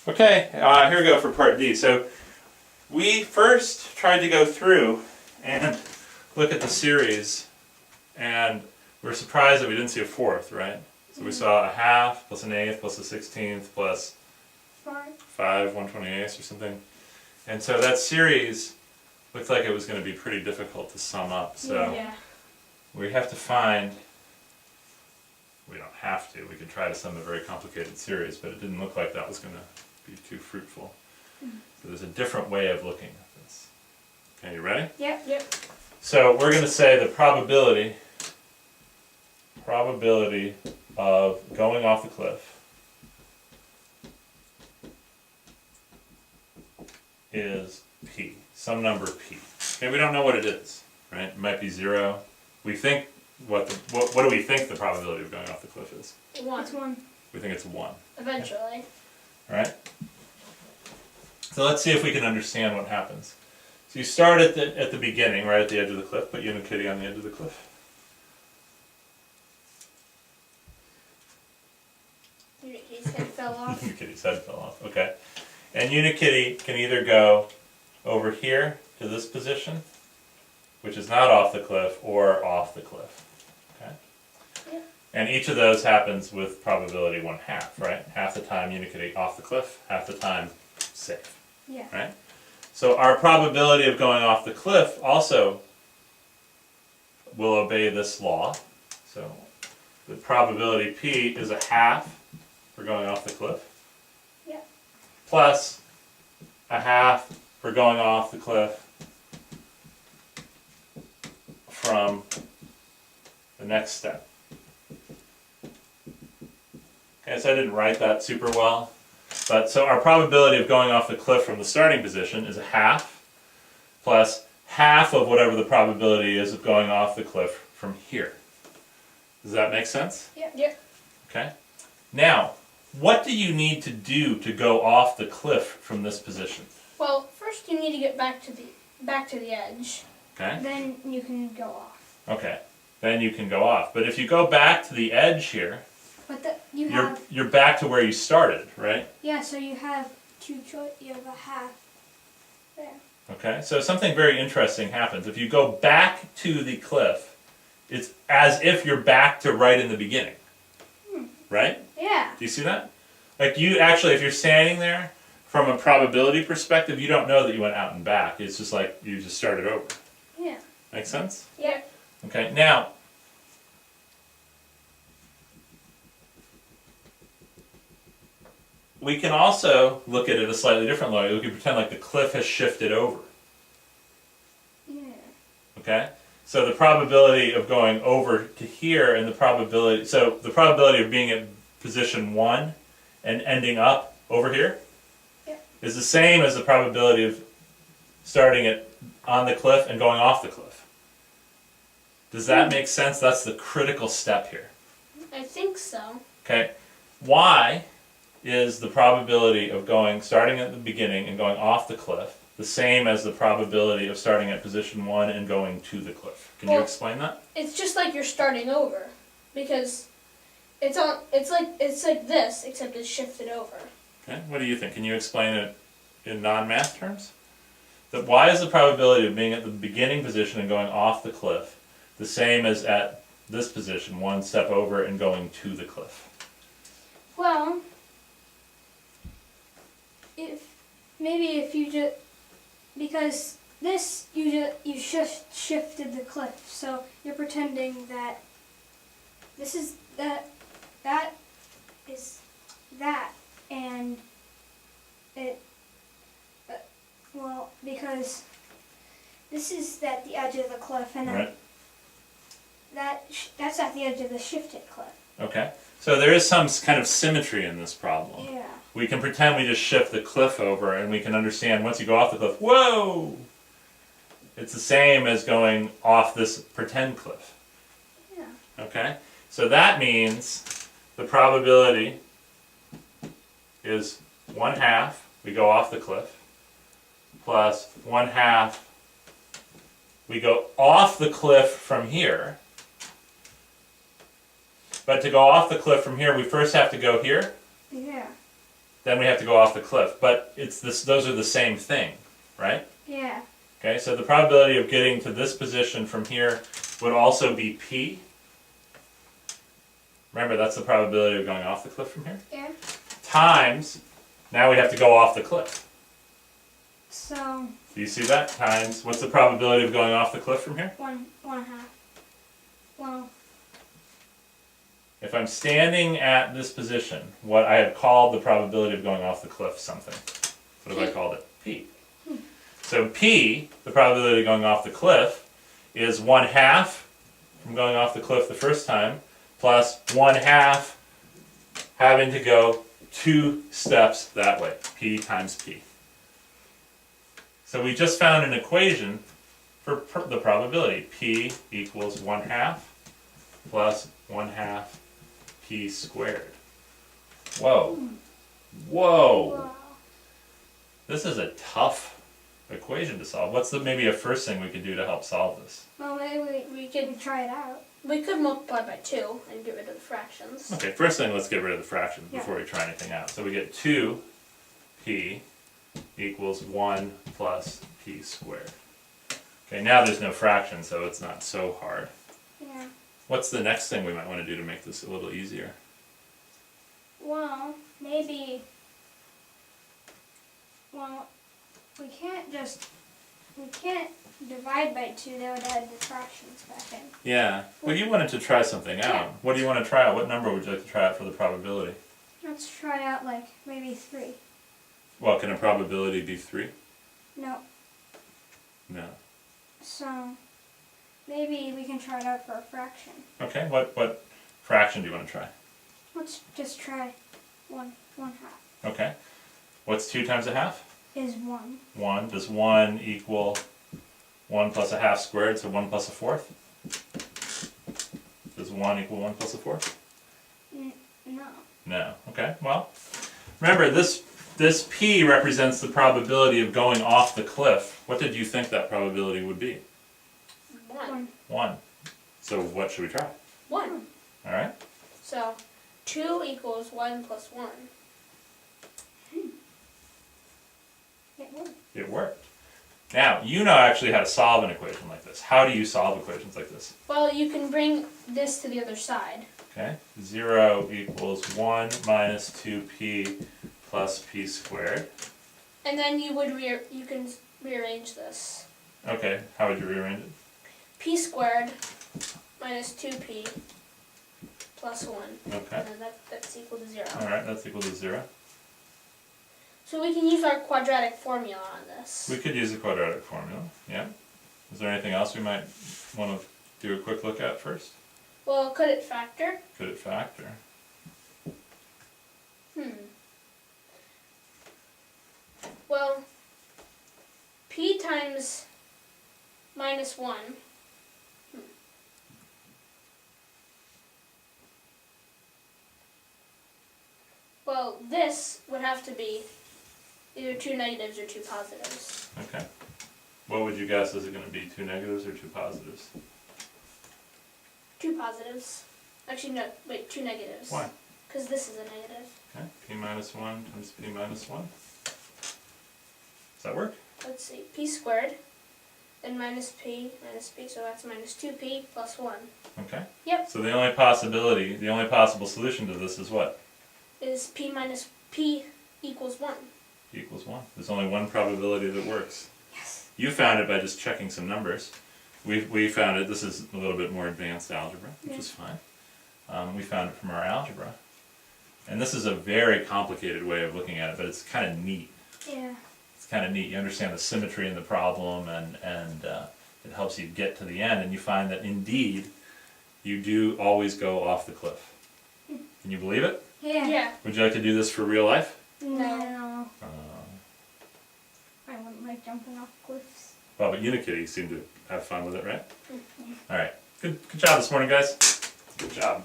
Okay, here we go for part D. So we first tried to go through and look at the series, and we were surprised that we didn't see a fourth, right? So we saw a half plus an eighth plus a 16th plus 5 1/28ths or something. And so that series looked like it was going to be pretty difficult to sum up. So we have to find, we don't have to, we could try to sum a very complicated series, but it didn't look like that was going to be too fruitful. So there's a different way of looking at this. Okay, you ready? Yep. So we're going to say the probability of going off the cliff is p, some number p. Okay, we don't know what it is, right? It might be 0. We think what do we think the probability of going off the cliff is? 1. It's 1. We think it's 1. Eventually. Okay. All right. So let's see if we can understand what happens. So you start at the beginning, right at the edge of the cliff. Put you and Kitty on the edge of the cliff. Kitty's head fell off. Kitty's head fell off. Okay. And Unikitty can either go over here to this position, which is not off the cliff, or off the cliff. Okay. Yep. And each of those happens with probability 1/2, right? Half the time Unikitty off the cliff, half the time safe. Yeah. Right? So our probability of going off the cliff also will obey this law. So the probability P is 1/2 for going off the cliff. Yeah. Plus 1/2 for going off the cliff from the next step. Okay, so I didn't write that super well. But so our probability of going off the cliff from the starting position is 1/2 plus 1/2 of whatever the probability is of going off the cliff from here. Does that make sense? Yep. Okay. Now, what do you need to do to go off the cliff from this position? Well, first you need to get back to the edge. Okay. Then you can go off. Okay. Then you can go off. But if you go back to the edge here, But you're back to where you started, right? Yeah, so you have you have 1/2 there. Okay, so something very interesting happens. If you go back to the cliff, it's as if you're back to right in the beginning. Right? Yeah. Do you see that? Like you actually, if you're standing there, from a probability perspective, you don't know that you went out and back. It's just like you just started over. Yeah. Make sense? Yeah. Okay, now, we can also look at it a slightly different way. We can pretend like the cliff has shifted over. Yeah. Okay? So the probability of going over to here and the probability of being at position 1 and ending up over here is the same as the probability of starting it on the cliff and going off the cliff. Does that make sense? That's the critical step here. I think so. Okay? Y is the probability of starting at the beginning and going off the cliff, the same as the probability of starting at position 1 and going to the cliff. Can you explain that? It's just like you're starting over, because it's like this, except it's shifted over. Okay, what do you think? Can you explain it in non-math terms? That Y is the probability of being at the beginning position and going off the cliff, the same as at this position, 1 step over and going to the cliff. Well, if you just, because this you just shifted the cliff, so you're pretending that this is that is that, and it because this is at the edge of the cliff, and Right. that's at the edge of the shifted cliff. Okay, so there is some kind of symmetry in this problem. Yeah. We can pretend we just shift the cliff over, and we can understand once you go off the cliff, whoa! It's the same as going off this pretend cliff. Yeah. Okay? So that means the probability is 1/2, we go off the cliff, plus 1/2, we go off the cliff from here. But to go off the cliff from here, we first have to go here. Yeah. then we have to go off the cliff. But it's this; those are the same thing, right? Yeah. Okay, so the probability of getting to this position from here would also be P. Remember, that's the probability of going off the cliff from here. Yeah. Times, now we have to go off the cliff. So. Do you see that? Times, what's the probability of going off the cliff from here? 1.5. Well. If I'm standing at this position, what I have called the probability of going off the cliff something. What have I called it? P. So P, the probability of going off the cliff, is 1/2 from going off the cliff the first time, plus 1/2 having to go 2 steps that way. P times P. So we just found an equation for the probability. P equals 1/2 plus 1/2 P squared. Whoa. Whoa. Wow. This is a tough equation to solve. What's maybe a first thing we could do to help solve this? Well, maybe we could try it out. We could multiply by 2 and get rid of the fractions. Okay, first thing, let's get rid of the fractions Yeah. before we try anything out. So we get 2P equals 1 plus P squared. Okay, now there's no fraction, so it's not so hard. Yeah. What's the next thing we might want to do to make this a little easier? Well, maybe. Well, we can't divide by 2, that would add the fractions back in. Yeah, well you wanted to try something out. Yeah. What do you want to try out? What number would you like to try out for the probability? Let's try out like maybe 3. Well, can a probability be 3? No. No. So maybe we can try it out for a fraction. Okay, what fraction do you want to try? Let's just try 1/2. Okay. What's 2 times 1/2? Is 1. 1. Does 1 equal 1 plus 1/2 squared, so 1 plus 1/4? Does 1 equal 1 plus 1/4? No. No. Okay, well, remember this P represents the probability of going off the cliff. What did you think that probability would be? 1. 1. So what should we try? 1. Alright? So 2 equals 1 plus 1. It worked. It worked. Now, you know actually how to solve an equation like this. How do you solve equations like this? Well, you can bring this to the other side. Okay, 0 equals 1 minus 2p plus p squared. And then you can rearrange this. Okay, how would you rearrange it? P squared minus 2p plus 1. Okay, And then that's equal to 0. alright, that's equal to 0. So we can use our quadratic formula on this. We could use the quadratic formula, yeah. Is there anything else we might want to do a quick look at first? Well, could it factor? Could it factor? Well, p times minus 1. Well, this would have to be either 2 negatives or 2 positives. Okay. What would you guess? Is it going to be 2 negatives or 2 positives? 2 positives. Actually, no, wait, 2 negatives. Why? Because this is a negative. Okay, p minus 1 times p minus 1. Does that work? Let's see, p squared, then minus p, so that's minus 2p plus 1. Okay. Yep. So the only possible solution to this is what? Is p minus p equals 1. P equals 1. There's only one probability that works. Yes. You found it by just checking some numbers. We found it, this is a little bit more advanced algebra, which is fine. We found it from our algebra. And this is a very complicated way of looking at it, but it's kind of neat. Yeah. It's kind of neat. You understand the symmetry in the problem, and it helps you get to the end, and you find that indeed you do always go off the cliff. Can you believe it? Yeah. Would you like to do this for real life? No. I wouldn't like jumping off cliffs. Well, but Unikitty seemed to have fun with it, right? All right. Good job this morning, guys. Good job.